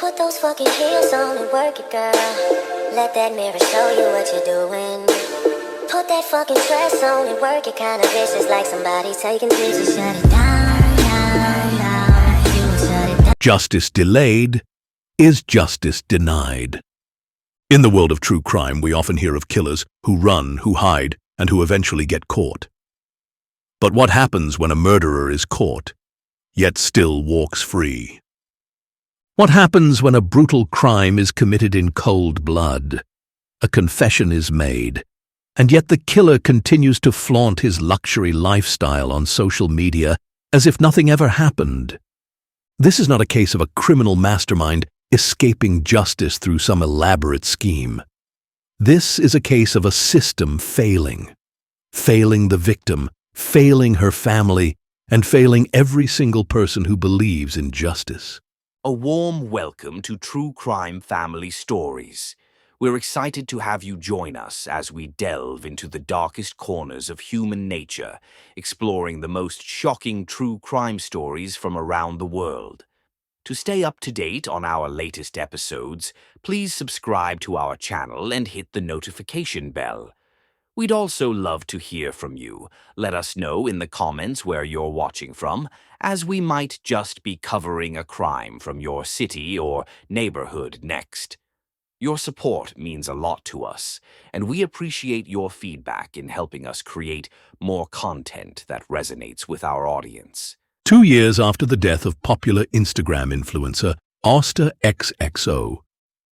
Put those fucking heels on and work it, girl. Let that mirror show you what you're doing. Put that fucking dress on and work it, kinda vicious, like somebody taking pictures. Shut it down, down, down. You shut it down. Justice delayed is justice denied. In the world of true crime, we often hear of killers who run, who hide, and who eventually get caught. But what happens when a murderer is caught, yet still walks free? What happens when a brutal crime is committed in cold blood? A confession is made, and yet the killer continues to flaunt his luxury lifestyle on social media as if nothing ever happened. This is not a case of a criminal mastermind escaping justice through some elaborate scheme. This is a case of a system failing the victim, failing her family, and failing every single person who believes in justice. A warm welcome to True Crime Family Stories. We're excited to have you join us as we delve into the darkest corners of human nature, exploring the most shocking true crime stories from around the world. To stay up to date on our latest episodes, please subscribe to our channel and hit the notification bell. We'd also love to hear from you. Let us know in the comments where you're watching from, as we might just be covering a crime from your city or neighborhood next. Your support means a lot to us, and we appreciate your feedback in helping us create more content that resonates with our audience. 2 years after the death of popular Instagram influencer Asta XXO,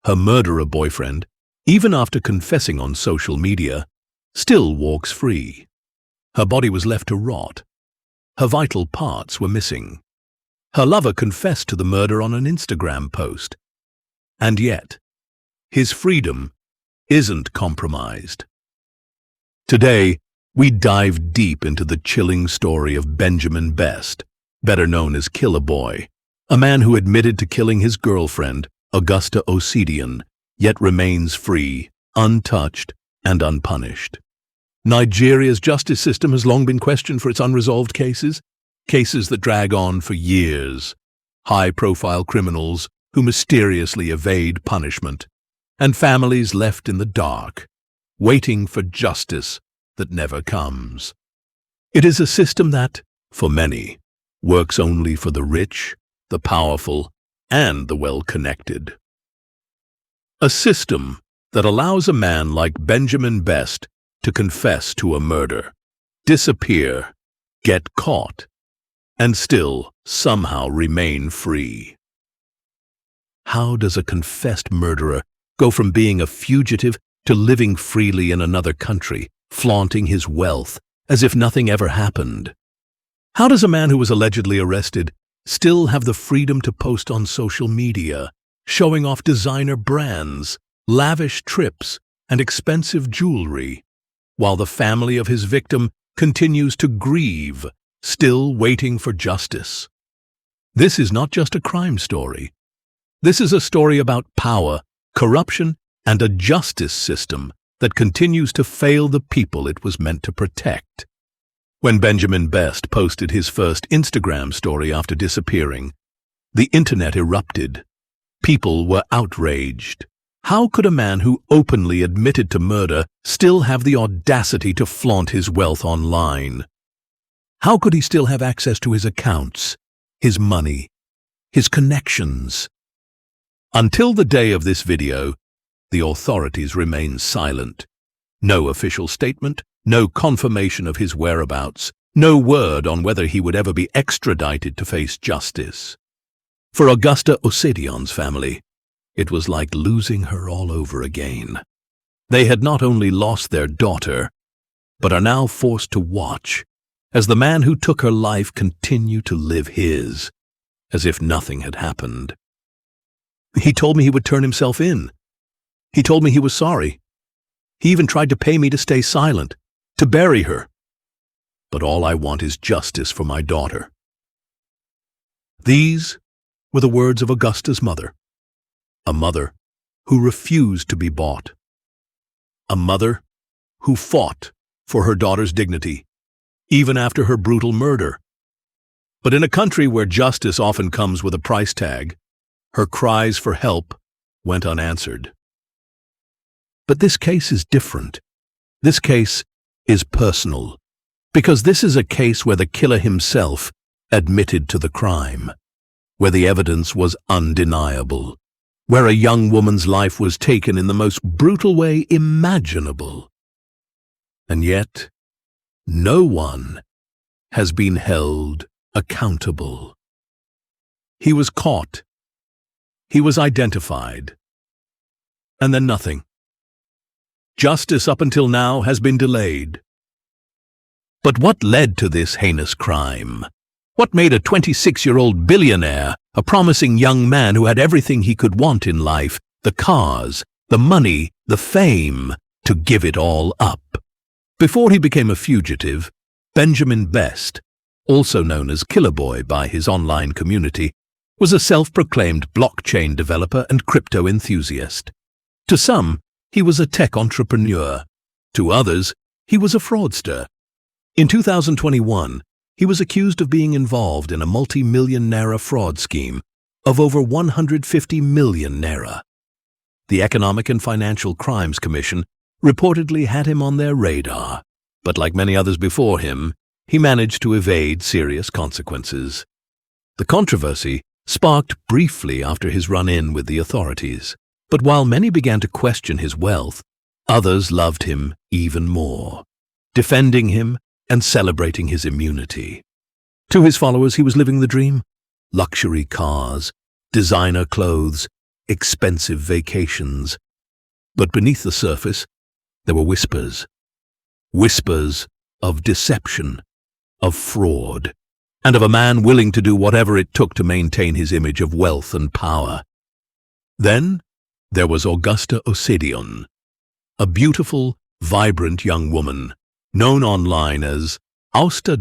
her murderer boyfriend, even after confessing on social media, still walks free. Her body was left to rot. Her vital parts were missing. Her lover confessed to the murder on an Instagram post. And yet, his freedom isn't compromised. Today, we dive deep into the chilling story of Benjamin Best, better known as Killer Boy, a man who admitted to killing his girlfriend, Augusta Osedian, yet remains free, untouched, and unpunished. Nigeria's justice system has long been questioned for its unresolved cases that drag on for years, high-profile criminals who mysteriously evade punishment, and families left in the dark, waiting for justice that never comes. It is a system that, for many, works only for the rich, the powerful, and the well-connected. A system that allows a man like Benjamin Best to confess to a murder, disappear, get caught, and still somehow remain free. How does a confessed murderer go from being a fugitive to living freely in another country, flaunting his wealth as if nothing ever happened? How does a man who was allegedly arrested still have the freedom to post on social media, showing off designer brands, lavish trips, and expensive jewelry, while the family of his victim continues to grieve, still waiting for justice? This is not just a crime story. This is a story about power, corruption, and a justice system that continues to fail the people it was meant to protect. When Benjamin Best posted his first Instagram story after disappearing, the internet erupted. People were outraged. How could a man who openly admitted to murder still have the audacity to flaunt his wealth online? How could he still have access to his accounts, his money, his connections? Until the day of this video, the authorities remain silent. No official statement, no confirmation of his whereabouts, no word on whether he would ever be extradited to face justice. For Augusta Osedian's family, it was like losing her all over again. They had not only lost their daughter, but are now forced to watch as the man who took her life continued to live his, as if nothing had happened. He told me he would turn himself in. He told me he was sorry. He even tried to pay me to stay silent, to bury her. But all I want is justice for my daughter. These were the words of Augusta's mother. A mother who refused to be bought. A mother who fought for her daughter's dignity, even after her brutal murder. But in a country where justice often comes with a price tag, Her cries for help went unanswered. But this case is different. This case is personal, because this is a case where the killer himself admitted to the crime, where the evidence was undeniable, where a young woman's life was taken in the most brutal way imaginable. And yet, no one has been held accountable. He was caught. He was identified. And then nothing. Justice up until now has been delayed. But what led to this heinous crime? What made a 26-year-old billionaire, a promising young man who had everything he could want in life, the cars, the money, the fame, to give it all up? Before he became a fugitive, Benjamin Best, also known as Killer Boy by his online community, was a self-proclaimed blockchain developer and crypto enthusiast. To some, he was a tech entrepreneur. To others, he was a fraudster. In 2021, he was accused of being involved in a multi-million naira fraud scheme of over 150 million naira. The Economic and Financial Crimes Commission reportedly had him on their radar, but like many others before him, he managed to evade serious consequences. The controversy sparked briefly after his run-in with the authorities, but while many began to question his wealth, others loved him even more, defending him and celebrating his immunity. To his followers, he was living the dream: luxury cars, designer clothes, expensive vacations. But beneath the surface, there were whispers. Whispers of deception, of fraud, and of a man willing to do whatever it took to maintain his image of wealth and power. Then there was Augusta Osedion, a beautiful, vibrant young woman, known online as Austa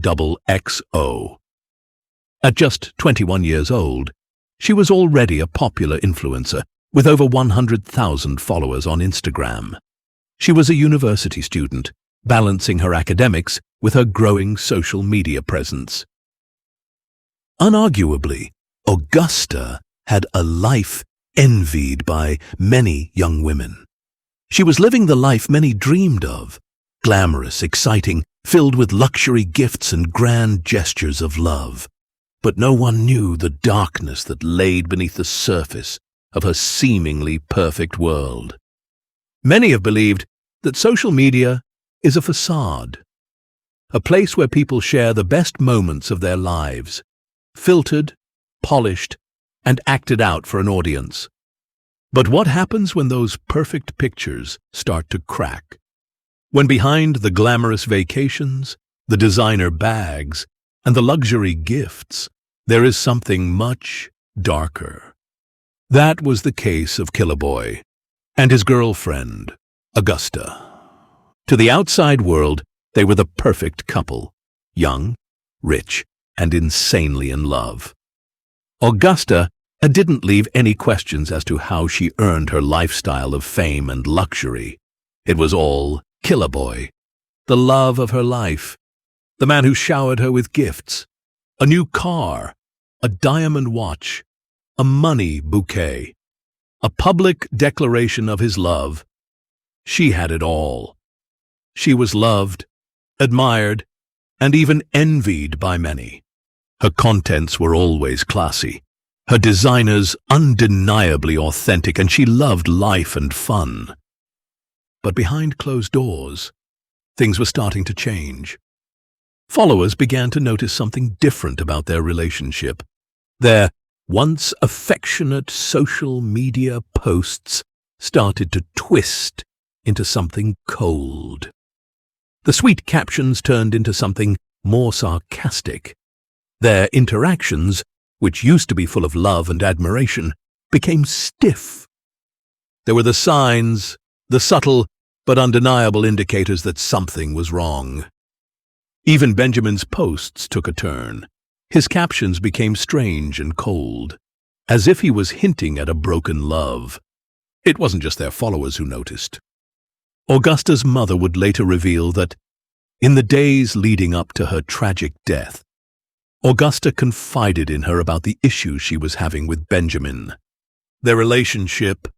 At just 21 years old, she was already a popular influencer with over 100,000 followers on Instagram. She was a university student, balancing her academics with her growing social media presence. Unarguably, Augusta had a life envied by many young women. She was living the life many dreamed of, glamorous, exciting, filled with luxury gifts and grand gestures of love. But no one knew the darkness that laid beneath the surface of her seemingly perfect world. Many have believed that social media is a facade, a place where people share the best moments of their lives, filtered, polished, and acted out for an audience. But what happens when those perfect pictures start to crack? When behind the glamorous vacations, the designer bags, and the luxury gifts, there is something much darker. That was the case of Killer Boy and his girlfriend, Augusta. To the outside world, they were the perfect couple, young, rich, and insanely in love. Augusta didn't leave any questions as to how she earned her lifestyle of fame and luxury. It was all Killer Boy, the love of her life, the man who showered her with gifts, a new car, a diamond watch, a money bouquet, a public declaration of his love. She had it all. She was loved, admired, and even envied by many. Her contents were always classy, her designers undeniably authentic, and she loved life and fun. But behind closed doors, things were starting to change. Followers began to notice something different about their relationship. Their once affectionate social media posts started to twist into something cold. The sweet captions turned into something more sarcastic. Their interactions, which used to be full of love and admiration, became stiff. There were the signs, the subtle but undeniable indicators that something was wrong. Even Benjamin's posts took a turn. His captions became strange and cold, as if he was hinting at a broken love. It wasn't just their followers who noticed. Augusta's mother would later reveal that, in the days leading up to her tragic death, Augusta confided in her about the issues she was having with Benjamin. Their relationship,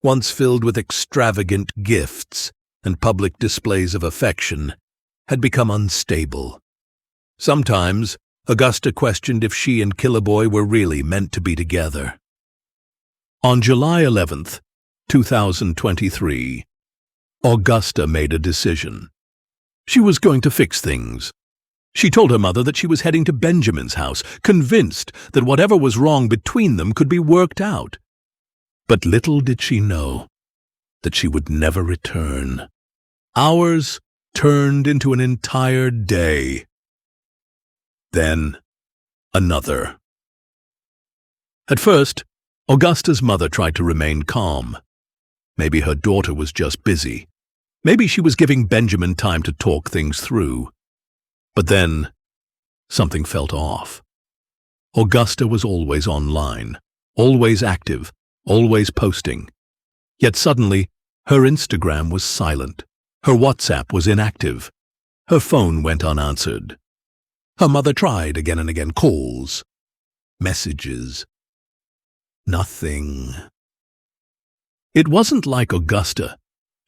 once filled with extravagant gifts and public displays of affection, had become unstable. Sometimes, Augusta questioned if she and Killeboy were really meant to be together. On July 11th, 2023, Augusta made a decision. She was going to fix things. She told her mother that she was heading to Benjamin's house, convinced that whatever was wrong between them could be worked out. But little did she know that she would never return. Hours turned into an entire day. Then, another. At first, Augusta's mother tried to remain calm. Maybe her daughter was just busy. Maybe she was giving Benjamin time to talk things through. But then, something felt off. Augusta was always online, always active, always posting. Yet suddenly, her Instagram was silent. Her WhatsApp was inactive. Her phone went unanswered. Her mother tried again and again, calls, messages. Nothing. It wasn't like Augusta.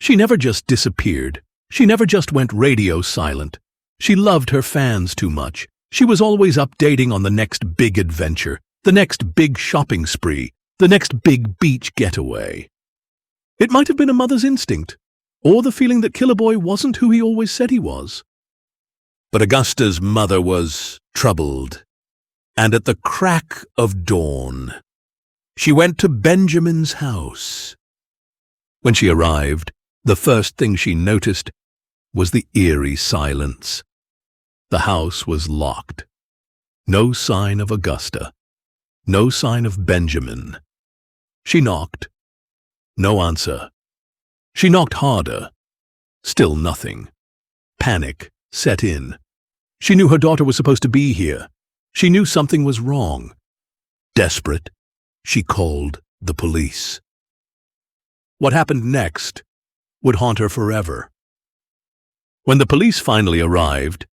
She never just disappeared. She never just went radio silent. She loved her fans too much. She was always updating on the next big adventure, the next big shopping spree, the next big beach getaway. It might have been a mother's instinct, or the feeling that Killeboy wasn't who he always said he was. But Augusta's mother was troubled, and at the crack of dawn, she went to Benjamin's house. When she arrived, the first thing she noticed was the eerie silence. The house was locked. No sign of Augusta. No sign of Benjamin. She knocked. No answer. She knocked harder. Still nothing. Panic set in. She knew her daughter was supposed to be here. She knew something was wrong. Desperate, she called the police. What happened next would haunt her forever. When the police finally arrived,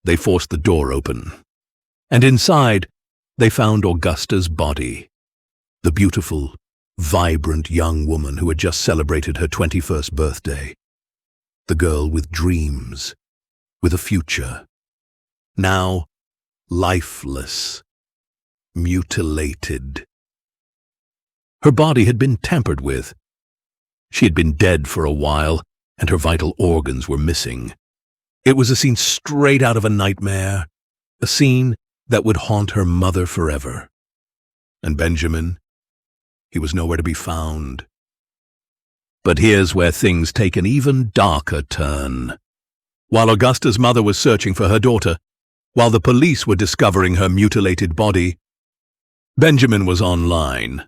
they forced the door open, and inside they found Augusta's body, the beautiful, vibrant young woman who had just celebrated her 21st birthday, the girl with dreams, with a future, now lifeless, mutilated. Her body had been tampered with. She had been dead for a while, and her vital organs were missing. It was a scene straight out of a nightmare, a scene that would haunt her mother forever. And Benjamin, he was nowhere to be found. But here's where things take an even darker turn. While Augusta's mother was searching for her daughter, while the police were discovering her mutilated body, Benjamin was online,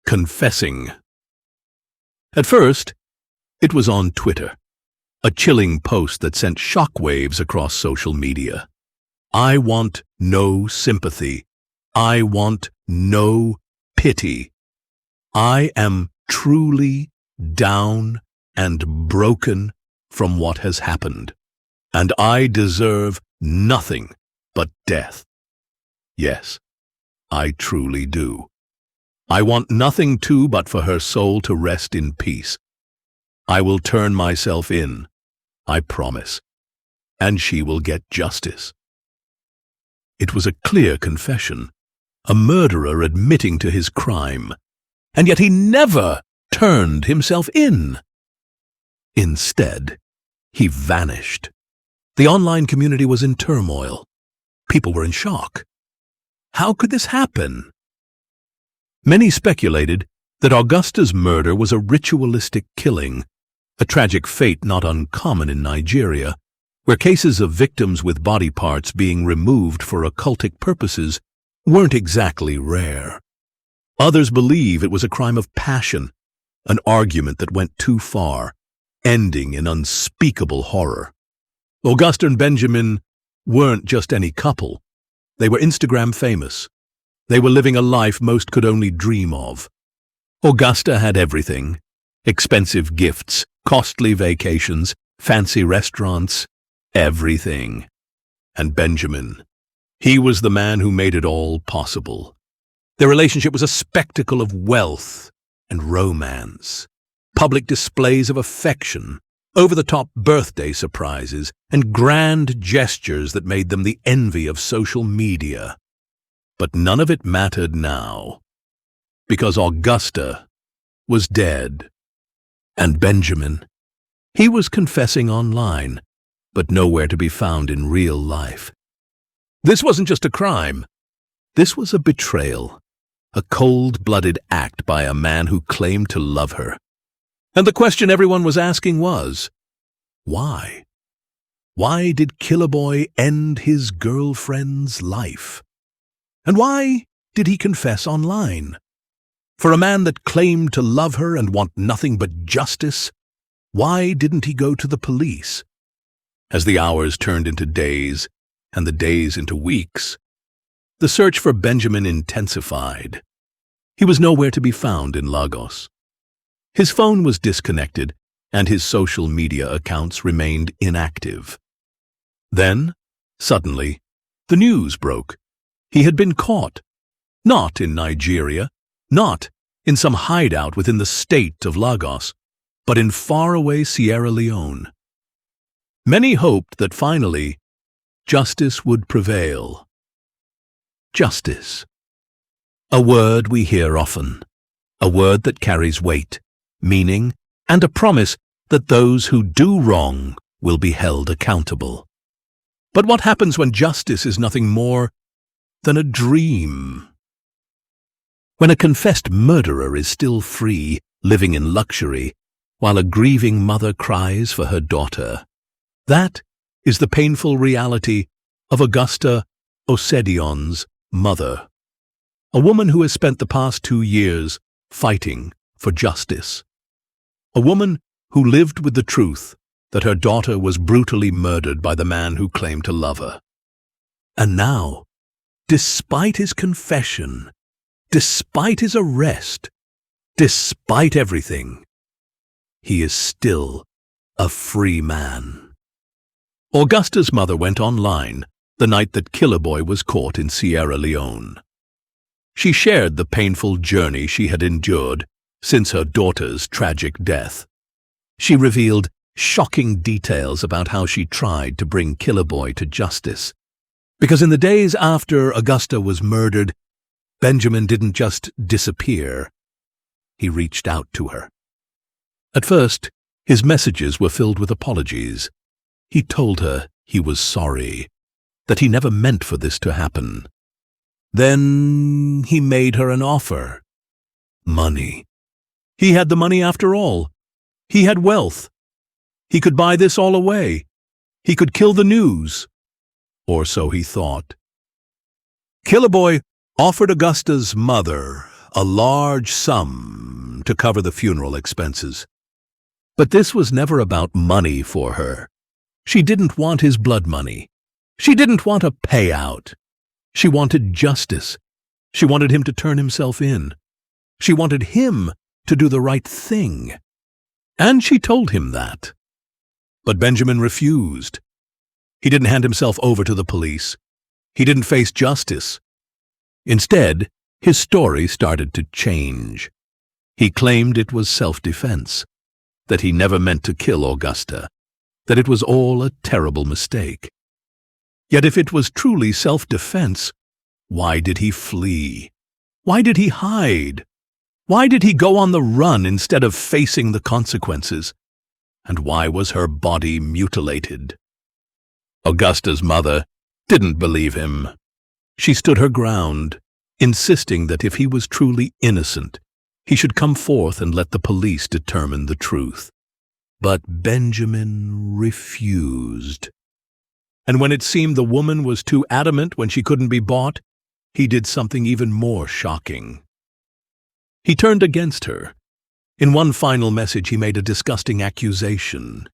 confessing. At first, it was on Twitter, a chilling post that sent shockwaves across social media. I want no sympathy. I want no pity. I am truly down and broken from what has happened, and I deserve nothing but death. Yes, I truly do. I want nothing too but for her soul to rest in peace. I will turn myself in, I promise, and she will get justice. It was a clear confession, a murderer admitting to his crime, and yet he never turned himself in. Instead, he vanished. The online community was in turmoil. People were in shock. How could this happen? Many speculated that Augusta's murder was a ritualistic killing, a tragic fate not uncommon in Nigeria, where cases of victims with body parts being removed for occultic purposes weren't exactly rare. Others believe it was a crime of passion, an argument that went too far, ending in unspeakable horror. Augusta and Benjamin weren't just any couple. They were Instagram famous. They were living a life most could only dream of. Augusta had everything: expensive gifts, costly vacations, fancy restaurants, everything. And Benjamin, he was the man who made it all possible. Their relationship was a spectacle of wealth and romance, public displays of affection, over-the-top birthday surprises, and grand gestures that made them the envy of social media. But none of it mattered now, because Augusta was dead. And Benjamin, he was confessing online, but nowhere to be found in real life. This wasn't just a crime. This was a betrayal, a cold-blooded act by a man who claimed to love her. And the question everyone was asking was, why? Why did Killer Boy end his girlfriend's life? And why did he confess online? For a man that claimed to love her and want nothing but justice, why didn't he go to the police? As the hours turned into days, and the days into weeks, the search for Benjamin intensified. He was nowhere to be found in Lagos. His phone was disconnected, and his social media accounts remained inactive. Then, suddenly, the news broke. He had been caught. Not in Nigeria, not in some hideout within the state of Lagos, but in faraway Sierra Leone. Many hoped that finally, justice would prevail. Justice. A word we hear often, a word that carries weight, meaning, and a promise that those who do wrong will be held accountable. But what happens when justice is nothing more than a dream? When a confessed murderer is still free, living in luxury, while a grieving mother cries for her daughter. That is the painful reality of Augusta Osedion's mother, a woman who has spent the past 2 years fighting for justice. A woman who lived with the truth that her daughter was brutally murdered by the man who claimed to love her. And now, despite his confession, despite his arrest, despite everything, he is still a free man. Augusta's mother went online the night that Killer Boy was caught in Sierra Leone. She shared the painful journey she had endured since her daughter's tragic death. She revealed shocking details about how she tried to bring Killer Boy to justice. Because in the days after Augusta was murdered, Benjamin didn't just disappear. He reached out to her. At first, his messages were filled with apologies. He told her he was sorry, that he never meant for this to happen. Then he made her an offer. Money. He had the money after all. He had wealth. He could buy this all away. He could kill the news. Or so he thought. Killer Boy offered Augusta's mother a large sum to cover the funeral expenses. But this was never about money for her. She didn't want his blood money. She didn't want a payout. She wanted justice. She wanted him to turn himself in. She wanted him to do the right thing. And she told him that. But Benjamin refused. He didn't hand himself over to the police. He didn't face justice. Instead, his story started to change. He claimed it was self-defense, that he never meant to kill Augusta, that it was all a terrible mistake. Yet if it was truly self-defense, why did he flee? Why did he hide? Why did he go on the run instead of facing the consequences? And why was her body mutilated? Augusta's mother didn't believe him. She stood her ground, insisting that if he was truly innocent, he should come forth and let the police determine the truth. But Benjamin refused. And when it seemed the woman was too adamant when she couldn't be bought, he did something even more shocking. He turned against her. In one final message, he made a disgusting accusation.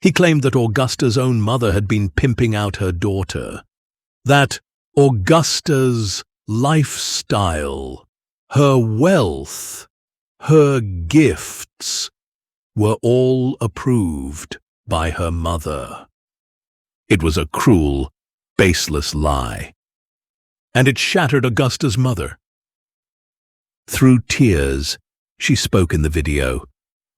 He claimed that Augusta's own mother had been pimping out her daughter, that Augusta's lifestyle, her wealth, her gifts were all approved by her mother. It was a cruel, baseless lie. And it shattered Augusta's mother. Through tears, she spoke in the video,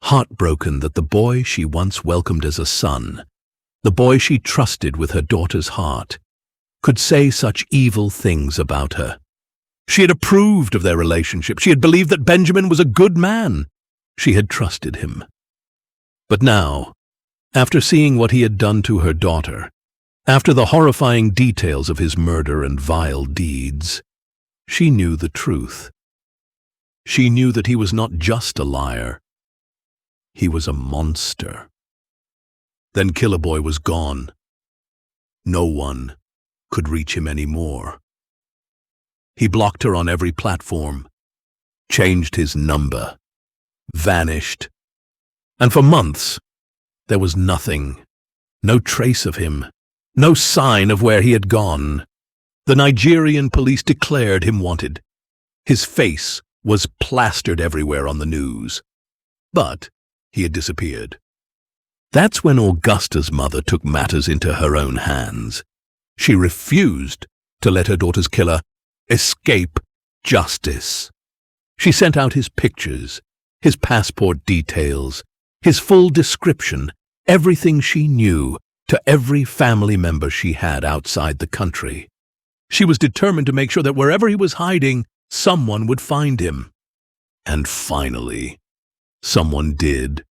heartbroken that the boy she once welcomed as a son, the boy she trusted with her daughter's heart, could say such evil things about her. She had approved of their relationship. She had believed that Benjamin was a good man. She had trusted him. But now, after seeing what he had done to her daughter, after the horrifying details of his murder and vile deeds, she knew the truth. She knew that he was not just a liar. He was a monster. Then Killboy was gone. No one could reach him anymore. He blocked her on every platform, changed his number, vanished. And for months, there was nothing, no trace of him, no sign of where he had gone. The Nigerian police declared him wanted. His face was plastered everywhere on the news. But he had disappeared. That's when Augusta's mother took matters into her own hands. She refused to let her daughter's killer escape justice. She sent out his pictures, his passport details, his full description, everything she knew, to every family member she had outside the country. She was determined to make sure that wherever he was hiding, someone would find him. And finally, someone did.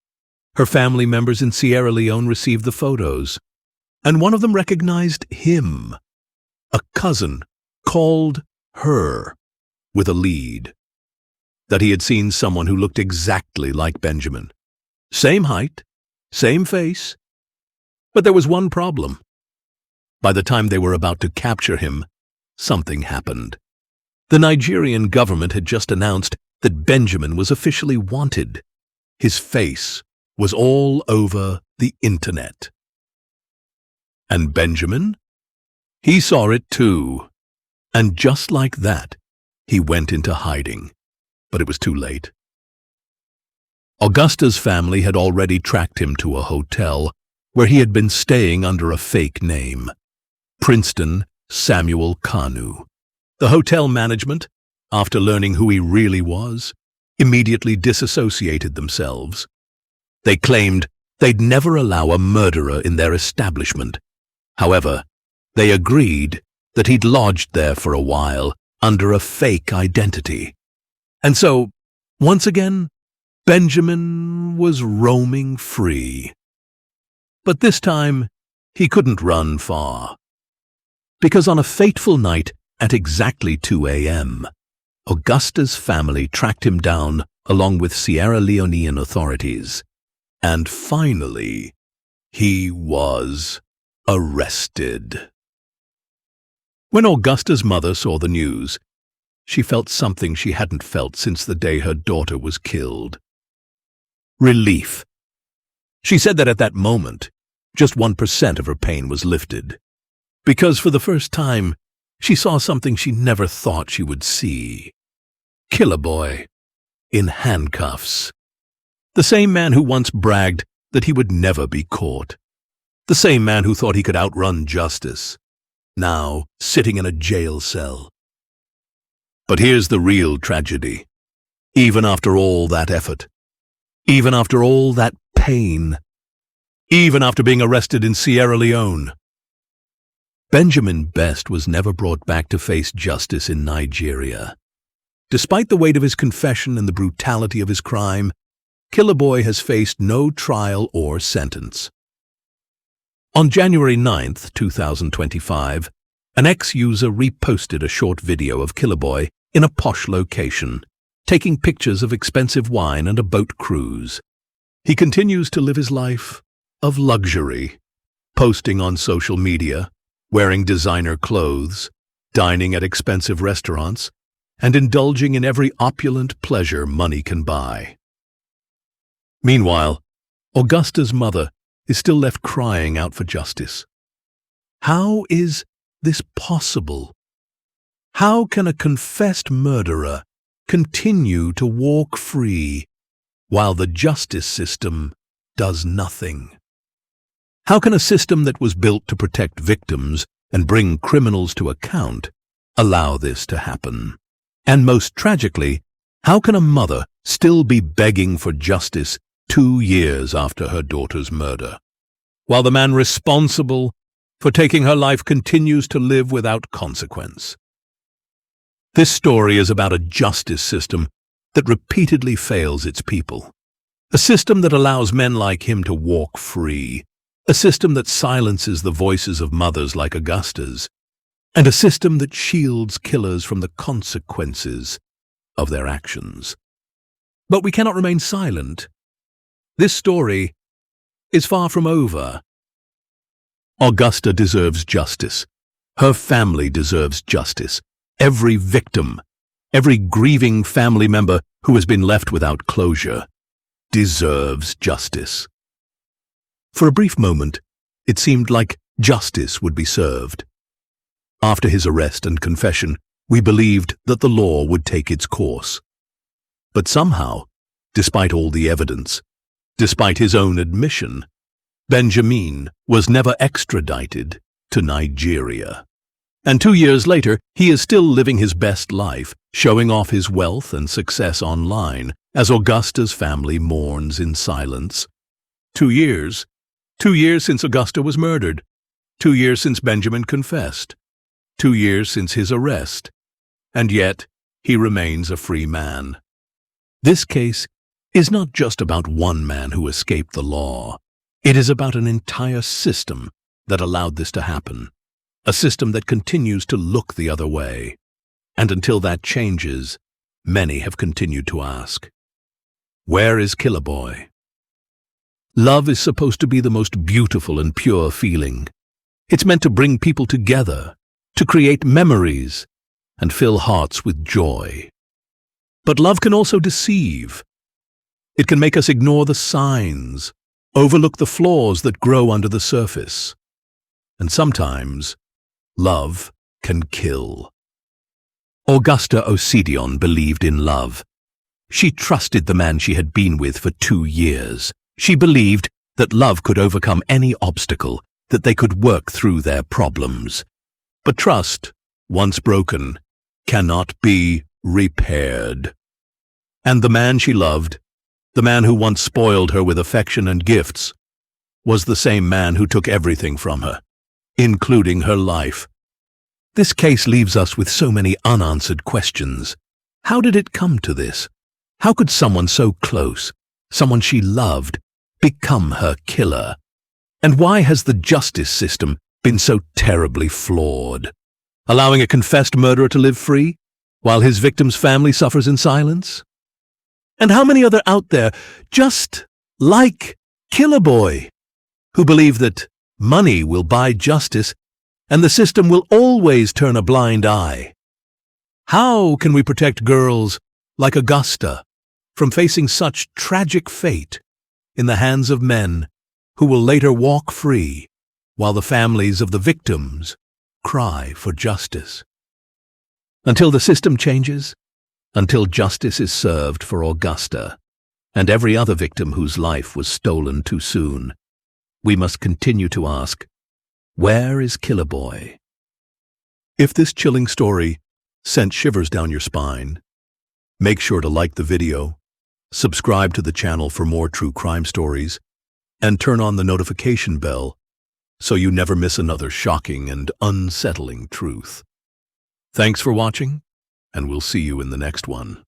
Her family members in Sierra Leone received the photos, and one of them recognized him. A cousin called her with a lead. That he had seen someone who looked exactly like Benjamin. Same height, same face. But there was one problem. By the time they were about to capture him, something happened. The Nigerian government had just announced that Benjamin was officially wanted. His face was all over the internet. And Benjamin? He saw it too. And just like that, he went into hiding. But it was too late. Augusta's family had already tracked him to a hotel where he had been staying under a fake name, Princeton Samuel Kanu. The hotel management, after learning who he really was, immediately disassociated themselves. They claimed they'd never allow a murderer in their establishment. However, they agreed that he'd lodged there for a while under a fake identity. And so, once again, Benjamin was roaming free. But this time, he couldn't run far. Because on a fateful night at exactly 2 a.m., Augusta's family tracked him down along with Sierra Leonean authorities. And finally, he was arrested. When Augusta's mother saw the news, she felt something she hadn't felt since the day her daughter was killed. Relief. She said that at that moment, just 1% of her pain was lifted. Because for the first time, she saw something she never thought she would see. Killboy, in handcuffs. The same man who once bragged that he would never be caught. The same man who thought he could outrun justice. Now sitting in a jail cell. But here's the real tragedy. Even after all that effort, even after all that pain, even after being arrested in Sierra Leone, Benjamin Best was never brought back to face justice in Nigeria. Despite the weight of his confession and the brutality of his crime, Killboy has faced no trial or sentence. On January 9th, 2025, an ex-user reposted a short video of Killboy in a posh location, taking pictures of expensive wine and a boat cruise. He continues to live his life of luxury, posting on social media, wearing designer clothes, dining at expensive restaurants, and indulging in every opulent pleasure money can buy. Meanwhile, Augusta's mother is still left crying out for justice. How is this possible? How can a confessed murderer continue to walk free while the justice system does nothing? How can a system that was built to protect victims and bring criminals to account allow this to happen? And most tragically, How can a mother still be begging for justice 2 years after her daughter's murder, while the man responsible for taking her life continues to live without consequence? This story is about a justice system that repeatedly fails its people. A system that allows men like him to walk free. A system that silences the voices of mothers like Augusta's. And a system that shields killers from the consequences of their actions. But we cannot remain silent. This story is far from over. Augusta deserves justice. Her family deserves justice. Every victim, every grieving family member who has been left without closure, deserves justice. For a brief moment, it seemed like justice would be served. After his arrest and confession, we believed that the law would take its course. But somehow, despite all the evidence, despite his own admission, Benjamin was never extradited to Nigeria. And 2 years later, he is still living his best life, showing off his wealth and success online, as Augusta's family mourns in silence. 2 years. 2 years since Augusta was murdered. 2 years since Benjamin confessed. 2 years since his arrest. And yet, he remains a free man. This case is not just about one man who escaped the law. It is about an entire system that allowed this to happen. A system that continues to look the other way. And until that changes, many have continued to ask, where is Killer Boy? Love is supposed to be the most beautiful and pure feeling. It's meant to bring people together, to create memories, and fill hearts with joy. But love can also deceive. It can make us ignore the signs, overlook the flaws that grow under the surface. And sometimes, love can kill. Augusta Osidion believed in love. She trusted the man she had been with for 2 years. She believed that love could overcome any obstacle, that they could work through their problems. But trust, once broken, cannot be repaired. And the man she loved, the man who once spoiled her with affection and gifts, was the same man who took everything from her, including her life. This case leaves us with so many unanswered questions. How did it come to this? How could someone so close, someone she loved, become her killer? And why has the justice system been so terribly flawed, allowing a confessed murderer to live free, while his victim's family suffers in silence? And how many are out there, just like Killer Boy, who believe that money will buy justice and the system will always turn a blind eye? How can we protect girls like Augusta from facing such tragic fate in the hands of men who will later walk free while the families of the victims cry for justice? Until the system changes, until justice is served for Augusta and every other victim whose life was stolen too soon, we must continue to ask, where is Killer Boy? If this chilling story sent shivers down your spine, make sure to like the video, subscribe to the channel for more true crime stories, and turn on the notification bell so you never miss another shocking and unsettling truth. Thanks for watching, and we'll see you in the next one.